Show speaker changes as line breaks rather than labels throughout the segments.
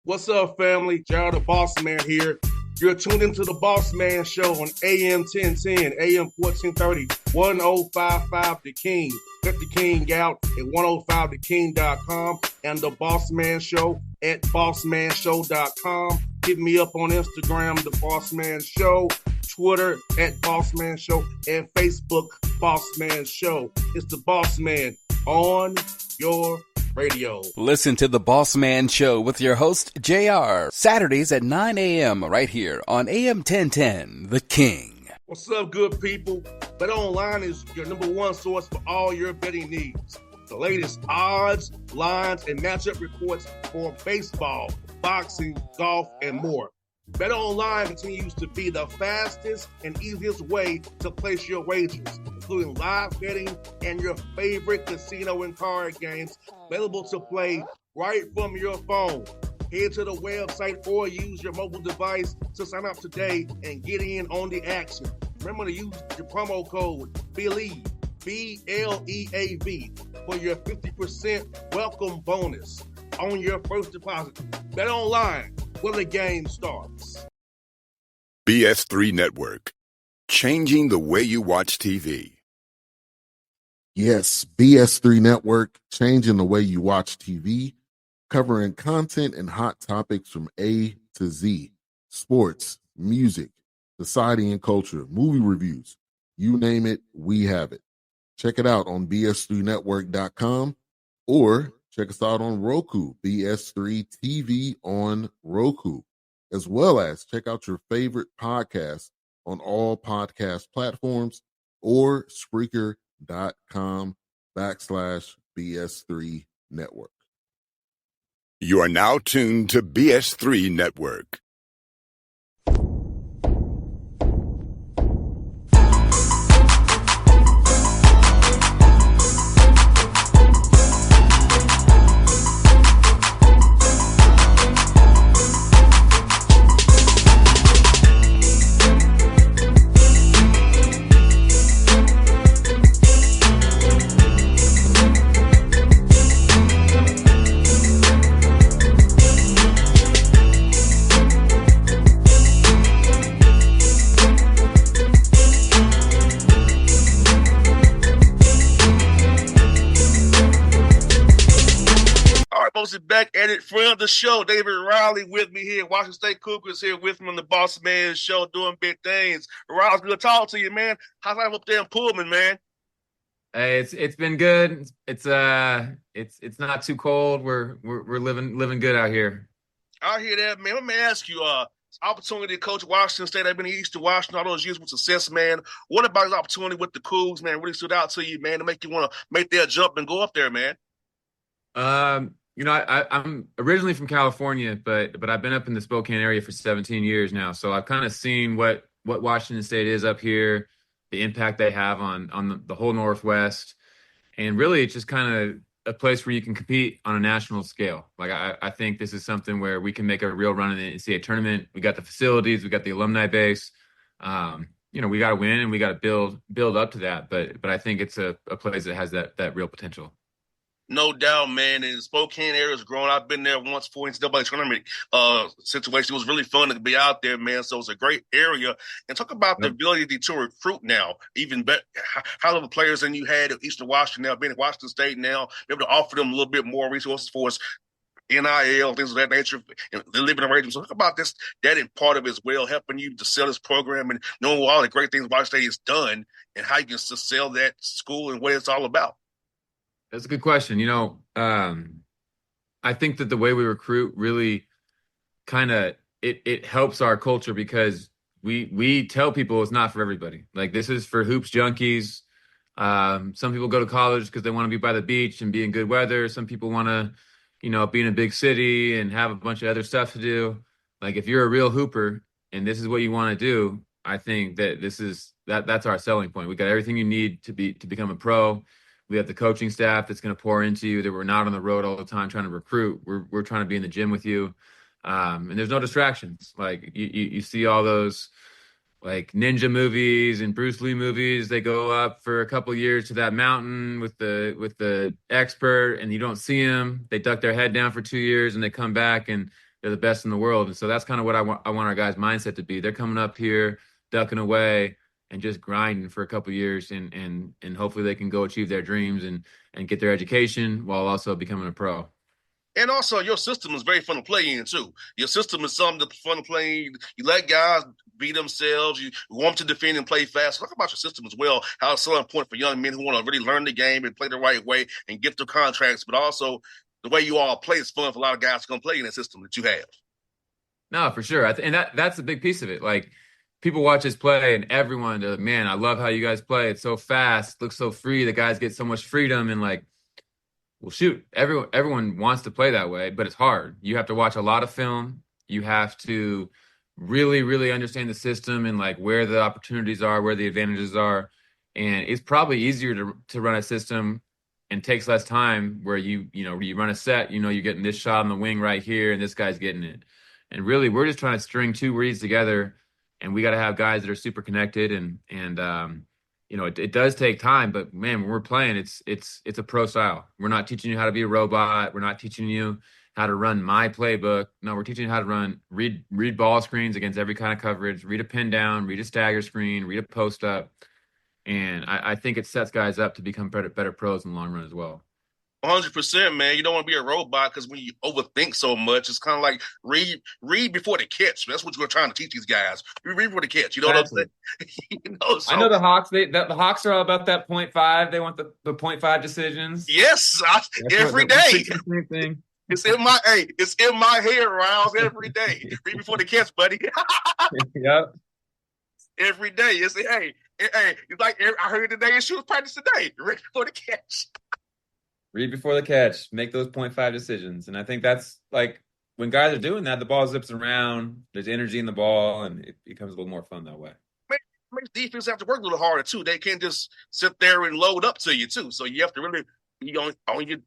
What's up, family? Gerald the Bossman here. You're tuned into the Bossman Show on AM 1010, AM 1430, 1055 The King. Let the King out at 105theking.com and the Bossman Show at bossmanshow.com. Hit me up on Instagram, The Bossman Show, Twitter at Bossman Show, and Facebook, Bossman Show. It's the Bossman on your radio.
Listen to the Bossman Show with your host, JR, Saturdays at 9 a.m. right here on AM 1010, The King.
What's up, good people? BetOnline is your number one source for all your betting needs. The latest odds, lines, and matchup reports for baseball, boxing, golf, and more. BetOnline continues to be the fastest and easiest way to place your wagers, including live betting and your favorite casino and card games available to play right from your phone. Head to the website or use your mobile device to sign up today and get in on the action. Remember to use your promo code BELIEVE, B-L-E-A-V, for your 50% welcome bonus on your first deposit. BetOnline, where the game starts.
BS3 Network, changing the way you watch TV.
Yes, BS3 Network, changing the way you watch TV, covering content and hot topics from A to Z, sports, music, society and culture, movie reviews, you name it, we have it. Check it out on bs3network.com or check us out on Roku, BS3 TV on Roku, as well as check out your favorite podcast on all podcast platforms or Spreaker.com/BS3 Network.
You are now tuned to BS3 Network.
Back at it, friend of the show, David Riley with me here. Washington State Cougars here with me on the Bossman Show, doing big things. Riley, good to talk to you, man. How's life up there in Pullman, man?
Hey, it's been good. It's not too cold. We're living good out here.
I hear that, man. Let me ask you, opportunity to coach Washington State. I've been in Eastern Washington all those years with success, man. What about this opportunity with the Cougs, man, really stood out to you, man, to make you want to make that jump and go up there, man?
I'm originally from California, but I've been up in the Spokane area for 17 years now. So I've kind of seen what Washington State is up here, the impact they have on the whole Northwest. And really, it's just kind of a place where you can compete on a national scale. Like, I think this is something where we can make a real run in the NCAA tournament. We got the facilities, we got the alumni base. We got to win and we got to build up to that. But I think it's a place that has that real potential.
No doubt, man. And the Spokane area is growing. I've been there once for NCAA tournament situation. It was really fun to be out there, man. So it's a great area. And talk about the ability to recruit now, even better. How level players than you had at Eastern Washington now, being at Washington State now, be able to offer them a little bit more resources for us, NIL, things of that nature, and the living arrangements. So talk about this, that in part of it as well, helping you to sell this program and knowing all the great things Washington State has done and how you can sell that school and what it's all about.
That's a good question. I think that the way we recruit really kind of it helps our culture because we tell people it's not for everybody. Like, this is for hoops junkies. Some people go to college because they want to be by the beach and be in good weather. Some people want to, be in a big city and have a bunch of other stuff to do. Like, if you're a real hooper and this is what you want to do, I think that that's our selling point. We got everything you need to become a pro. We have the coaching staff that's going to pour into you, that we're not on the road all the time trying to recruit. We're trying to be in the gym with you. And there's no distractions. Like, you see all those like ninja movies and Bruce Lee movies. They go up for a couple of years to that mountain with the expert, and you don't see them. They duck their head down for 2 years and they come back, and they're the best in the world. And so that's kind of what I want our guys' mindset to be. They're coming up here, ducking away, and just grinding for a couple of years, and hopefully they can go achieve their dreams and get their education while also becoming a pro.
And also, your system is very fun to play in too. Your system is something that's fun to play in. You let guys be themselves. You want to defend and play fast. Talk about your system as well. How it's so important for young men who want to really learn the game and play the right way and get their contracts. But also, the way you all play is fun for a lot of guys to come play in that system that you have.
No, for sure. And that's a big piece of it. Like people watch us play, and everyone, they're like, man, I love how you guys play. It's so fast, looks so free. The guys get so much freedom, and like, well, shoot, everyone wants to play that way, but it's hard. You have to watch a lot of film. You have to really, really understand the system and like where the opportunities are, where the advantages are. And it's probably easier to run a system and takes less time where you run a set, you're getting this shot on the wing right here and this guy's getting it. And really, we're just trying to string two reads together, and we got to have guys that are super connected and it does take time, but man, when we're playing, it's a pro style. We're not teaching you how to be a robot. We're not teaching you how to run my playbook. No, we're teaching you how to read ball screens against every kind of coverage, read a pin down, read a stagger screen, read a post up. And I think it sets guys up to become better pros in the long run as well.
100%, man. You don't want to be a robot because when you overthink so much, it's kind of like read before the catch. That's what you're trying to teach these guys. Read before the catch. You know
Exactly.
what I'm saying?
I know the Hawks. The Hawks are all about that 0.5. They want the 0.5 decisions.
Yes, every day.
Thing.
It's in my head, Riles, every day. Read before the catch, buddy.
Yep.
Every day. It's like I heard today in shoot practice today. Read before the catch.
Read before the catch. Make those 0.5 decisions. And I think that's like when guys are doing that, the ball zips around. There's energy in the ball, and it becomes a little more fun that way.
Makes defense have to work a little harder too. They can't just sit there and load up to you too. So you have to really be on your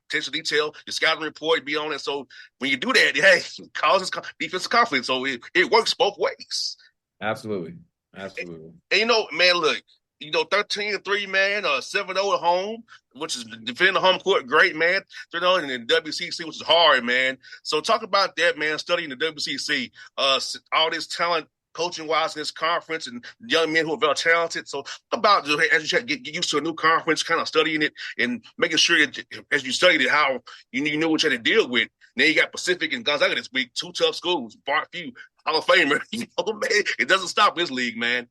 attention detail, your scouting report, be on it. So when you do that, hey, it causes defensive conflict. So it works both ways.
Absolutely.
And man, look, 13-3, man, 7-0 at home, which is defending the home court, great, man. 3-0 and then WCC, which is hard, man. So talk about that, man, studying the WCC, all this talent, coaching-wise in this conference and young men who are very talented. So about as you get used to a new conference, kind of studying it and making sure that as you studied it, how you knew what you had to deal with. Then you got Pacific and Gonzaga this week, two tough schools, Bart Few, Hall of Famer. Man, it doesn't stop this league, man.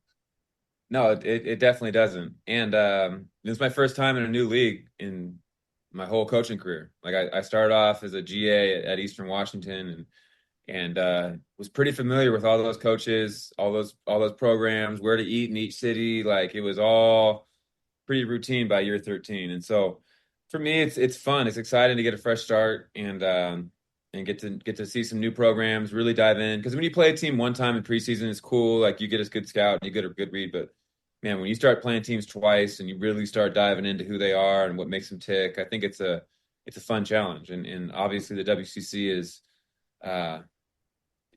No, it definitely doesn't. And this is my first time in a new league in my whole coaching career. Like I started off as a GA at Eastern Washington and was pretty familiar with all those coaches, all those programs, where to eat in each city. Like it was all pretty routine by year 13. And so for me, it's fun. It's exciting to get a fresh start and get to see some new programs, really dive in. Because when you play a team one time in preseason, it's cool. Like you get a good scout, you get a good read. But man, when you start playing teams twice and you really start diving into who they are and what makes them tick, I think it's a fun challenge. And obviously the WCC is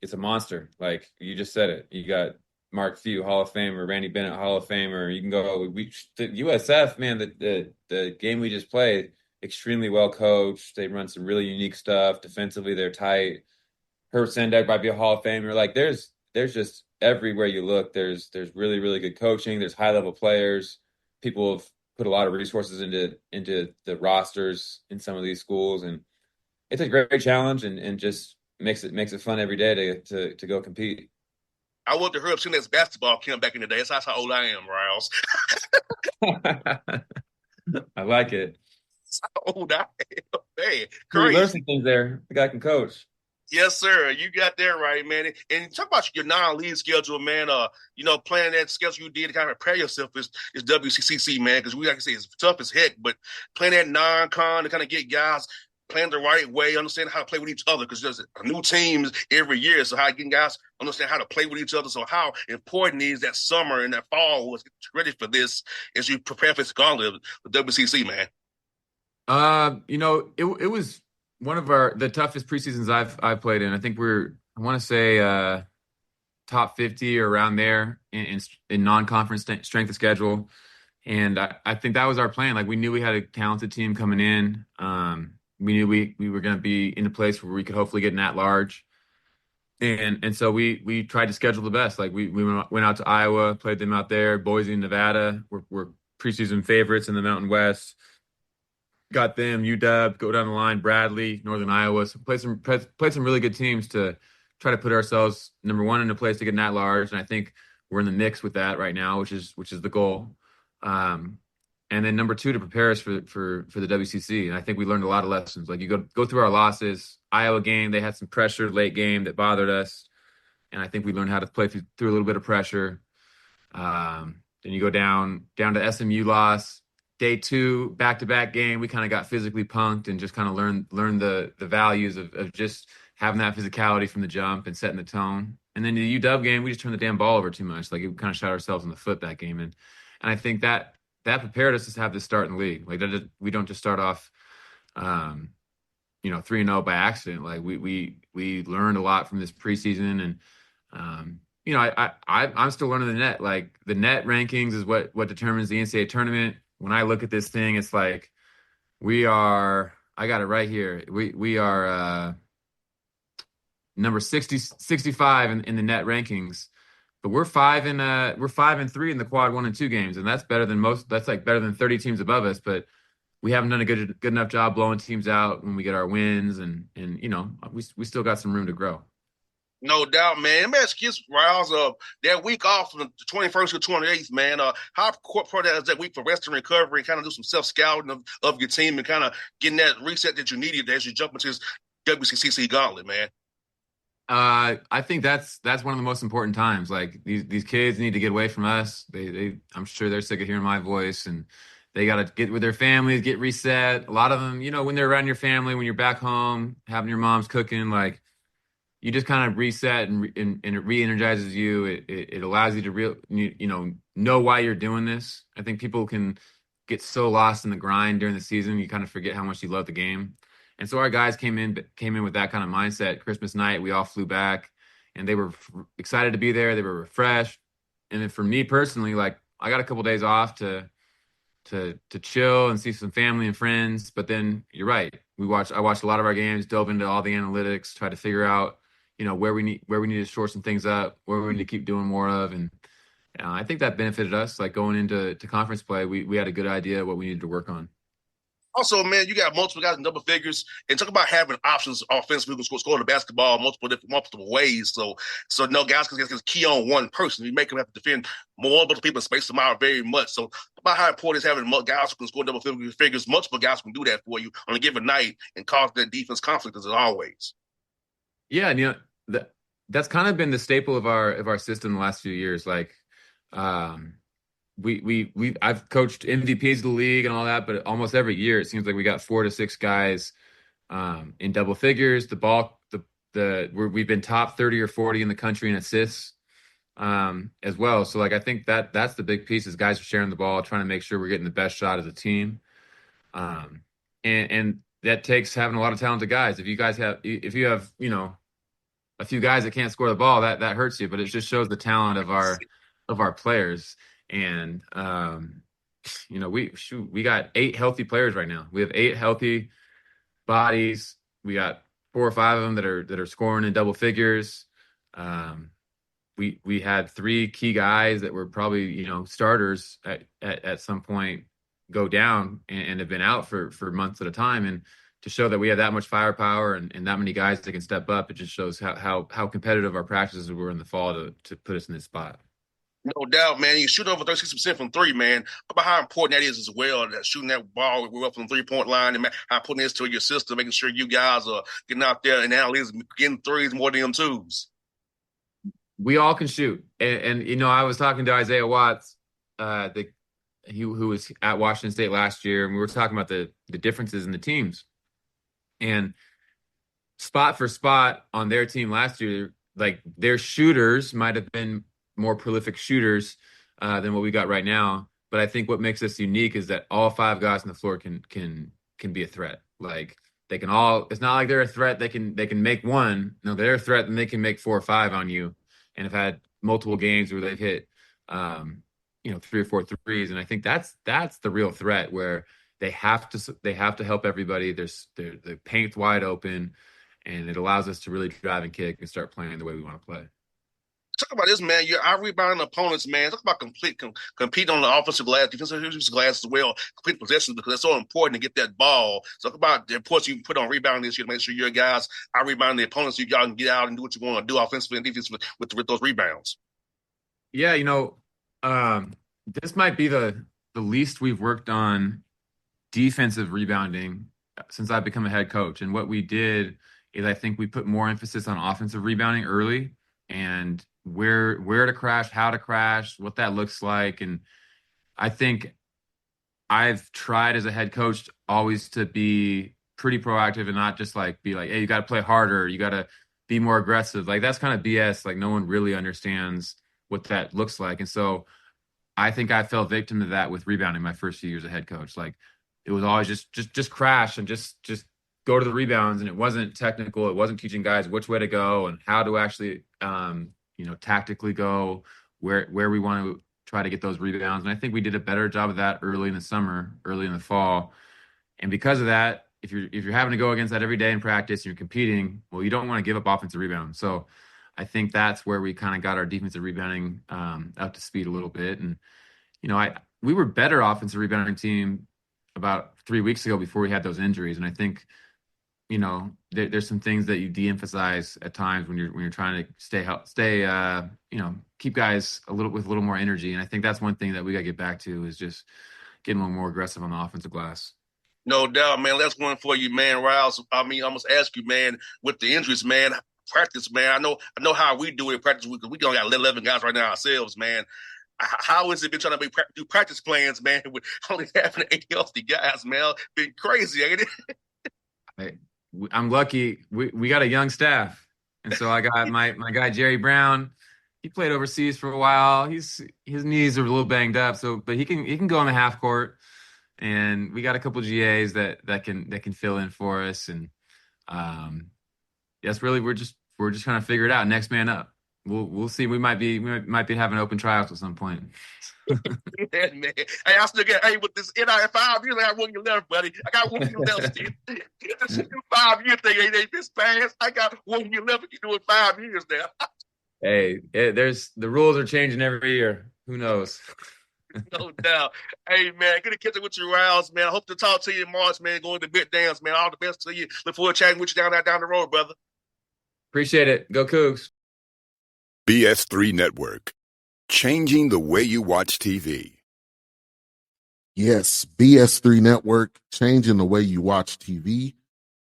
it's a monster. Like you just said it. You got Mark Few, Hall of Famer, Randy Bennett, Hall of Famer. You can go the USF, man, the game we just played, extremely well coached. They run some really unique stuff. Defensively, they're tight. Herb Sendek might be a Hall of Famer. Like there's just everywhere you look, there's really, really good coaching. There's high level players. People have put a lot of resources into the rosters in some of these schools, and it's a great challenge and just makes it fun every day to go compete.
I went to Herb Sendek's basketball camp back in the day. That's how old I am, Riles.
I like it.
That's how old I am. Man,
crazy. Learn some things there. The guy can coach.
Yes, sir. You got that right, man. And talk about your non-league schedule, man. Playing that schedule you did to kind of prepare yourself is WCCC, man. Because like I say, it's tough as heck. But playing that non-con to kind of get guys playing the right way, understand how to play with each other. Because there's new teams every year, so how getting guys understand how to play with each other. So how important is that summer and that fall was ready for this as you prepare for this gauntlet with WCC, man?
It was one of the toughest preseasons I've played in. I think I want to say top 50 or around there in non-conference strength of schedule. And I think that was our plan. Like we knew we had a talented team coming in. We knew we were going to be in a place where we could hopefully get an at-large. And so we tried to schedule the best. Like we went out to Iowa, played them out there. Boise and Nevada were preseason favorites in the Mountain West. Got them, UW, go down the line, Bradley, Northern Iowa. So played some really good teams to try to put ourselves number one in a place to get an at-large. And I think we're in the mix with that right now, which is the goal. And then number two, to prepare us for the WCC. And I think we learned a lot of lessons. Like you go through our losses. Iowa game, they had some pressure late game that bothered us, and I think we learned how to play through a little bit of pressure. Then you go down to SMU loss. Day two, back-to-back game, we kind of got physically punked and just kind of learned the values of just having that physicality from the jump and setting the tone. And then the UW game, we just turned the damn ball over too much. Like it kind of shot ourselves in the foot that game. And I think that prepared us to have this start in the league. Like we don't just start off, 3-0 by accident. Like we learned a lot from this preseason, and I'm still learning the net. Like the net rankings is what determines the NCAA tournament. When I look at this thing, it's like I got it right here. We are number 65 in the net rankings. But we're 5-3 in the quad 1 and 2 games, and that's better than most. That's like better than 30 teams above us. But we haven't done a good enough job blowing teams out when we get our wins, and we still got some room to grow.
No doubt, man. Let me ask you, Riles, that week off from the 21st to 28th, man, how important is that week for rest and recovery and kind of do some self-scouting of your team and kind of getting that reset that you needed as you jump into this WCCC gauntlet, man?
I think that's one of the most important times. Like these kids need to get away from us. I'm sure they're sick of hearing my voice, and they got to get with their families, get reset. A lot of them, when they're around your family, when you're back home, having your mom's cooking, like you just kind of reset and it re-energizes you. It allows you to know why you're doing this. I think people can get so lost in the grind during the season, you kind of forget how much you love the game. And so our guys came in with that kind of mindset. Christmas night, we all flew back, and they were excited to be there. They were refreshed. And then for me personally, like I got a couple days off to chill and see some family and friends. But then you're right. I watched a lot of our games, dove into all the analytics, tried to figure out, where we need to shore some things up, where we need to keep doing more of. And I think that benefited us. Like going into conference play, we had a good idea of what we needed to work on.
Also, man, you got multiple guys in double figures, and talk about having options offensively to score the basketball multiple ways. So no guys can key on one person. You make them have to defend multiple people and space them out very much. So about how important is having guys who can score double figures, multiple guys who can do that for you on a given night and cause that defense conflict as always.
Yeah, and that's kind of been the staple of our system the last few years. Like, I've coached MVPs of the league and all that, but almost every year it seems like we got 4 to 6 guys in double figures. We've been top 30 or 40 in the country in assists as well. So like I think that's the big piece is guys are sharing the ball, trying to make sure we're getting the best shot as a team. And that takes having a lot of talented guys. If you have a few guys that can't score the ball, that hurts you, but it just shows the talent of our players. And we got 8 healthy players right now. We have 8 healthy bodies. We got 4 or 5 of them that are scoring in double figures. We had 3 key guys that were probably starters at some point go down and have been out for months at a time. And to show that we have that much firepower and that many guys that can step up, it just shows how competitive our practices were in the fall to put us in this spot.
No doubt, man. You shoot over 36% from 3, man. About how important that is as well, that shooting that ball up from the 3-point line and how important it is to your system, making sure you guys are getting out there and analytics, getting threes more than them twos.
We all can shoot. And I was talking to Isaiah Watts, who was at Washington State last year, and we were talking about the differences in the teams. And spot for spot on their team last year, like their shooters might have been more prolific shooters than what we got right now. But I think what makes us unique is that all 5 guys on the floor can be a threat. Like they can all. It's not like they're a threat. They can make one. No, they're a threat, and they can make 4 or 5 on you. And have had multiple games where they've hit 3 or 4 threes. And I think that's the real threat where they have to help everybody. The paint's wide open, and it allows us to really drive and kick and start playing the way we want to play.
Talk about this, man. You're out rebounding opponents, man. Talk about compete on the offensive glass, defensive glass as well, complete possessions, because it's so important to get that ball. Talk about the importance you put on rebounding this year to make sure your guys out rebounding the opponents so y'all can get out and do what you want to do offensively and defensively with those rebounds.
Yeah, this might be the least we've worked on defensive rebounding since I've become a head coach. And what we did is I think we put more emphasis on offensive rebounding early and where to crash, how to crash, what that looks like. And I think I've tried as a head coach always to be pretty proactive and not just be like, hey, you got to play harder. You got to be more aggressive. Like, that's kind of BS. Like, no one really understands what that looks like. And so I think I fell victim to that with rebounding my first few years as head coach. Like, it was always just crash and just go to the rebounds. And it wasn't technical. It wasn't teaching guys which way to go and how to actually, tactically go where we want to try to get those rebounds. And I think we did a better job of that early in the summer, early in the fall. And because of that, if you're having to go against that every day in practice and you're competing, well, you don't want to give up offensive rebounds. So I think that's where we kind of got our defensive rebounding up to speed a little bit. And, we were better offensive rebounding team about 3 weeks ago before we had those injuries. And I think, there's some things that you de-emphasize at times when you're trying to keep guys with a little more energy. And I think that's one thing that we got to get back to is just getting a little more aggressive on the offensive glass.
No doubt, man. That's one for you, man. Riles. I must ask you, man, with the injuries, man, practice, man. I know how we do it in practice. We only got 11 guys right now ourselves, man. How has it been trying to do practice plans, man, with only having 8 healthy guys, man? Been crazy, ain't it?
I'm lucky. We got a young staff, and so I got my guy Jerry Brown. He played overseas for a while. His knees are a little banged up, but he can go on the half court. And we got a couple GAs that can fill in for us. And yes, really, we're just trying to figure it out. Next man up. We'll see. We might be having open tryouts at some point.
Yeah, man. Hey, I still get with this in 5 years. I got 1 year left, buddy. I got 1 year left, Steve. This 5-year thing ain't this fast. I got 1 year left. You do it 5 years now.
Hey, the rules are changing every year. Who knows?
No doubt. Hey, man, good to catch up with you, Riles, man. I hope to talk to you in March, man. Going to Bit Dance, man. All the best to you. Look forward to chatting with you down the road, brother.
Appreciate it. Go Cougs.
BS3 Network. Changing the way you watch TV.
Yes, BS3 Network, changing the way you watch TV,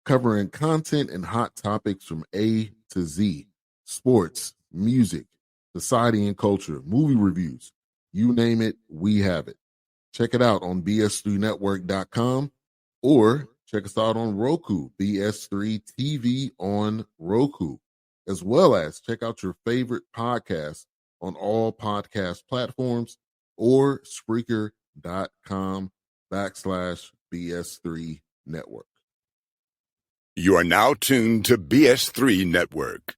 covering content and hot topics from A to Z. Sports, music, society and culture, movie reviews. You name it, we have it. Check it out on bs3network.com or check us out on Roku, BS3 TV on Roku, as well as check out your favorite podcast on all podcast platforms or Spreaker.com/BS3 Network.
You are now tuned to BS3 Network.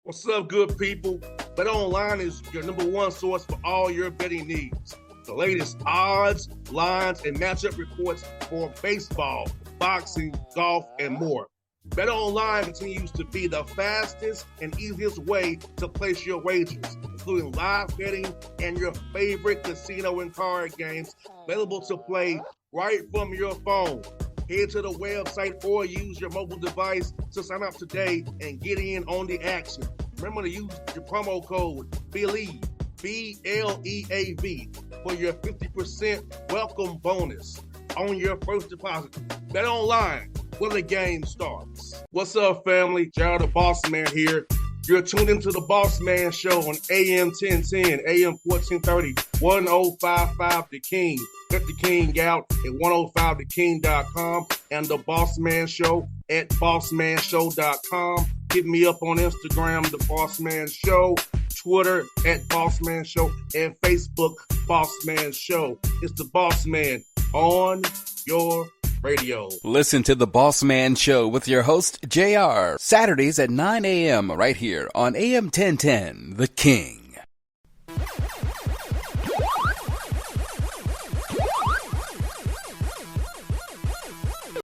What's up, good people? BetOnline is your number one source for all your betting needs. The latest odds, lines, and matchup reports for baseball, boxing, golf, and more. BetOnline continues to be the fastest and easiest way to place your wagers, including live betting and your favorite casino and card games available to play right from your phone. Head to the website or use your mobile device to sign up today and get in on the action. Remember to use your promo code BELIEVE, BLEAV, for your 50% welcome bonus on your first deposit. BetOnline, where the game starts. What's up, family? Jared the Bossman here. You're tuned into the Bossman Show on AM 1010, AM 1430, 1055 The King. Check The King out at 105theking.com and the Bossman Show at bossmanshow.com. Hit me up on Instagram, The Bossman Show, Twitter at Bossman Show, and Facebook, Bossman Show. It's the Bossman on your radio.
Listen to The Bossman Show with your host, JR, Saturdays at 9 a.m. right here on AM 1010, The King.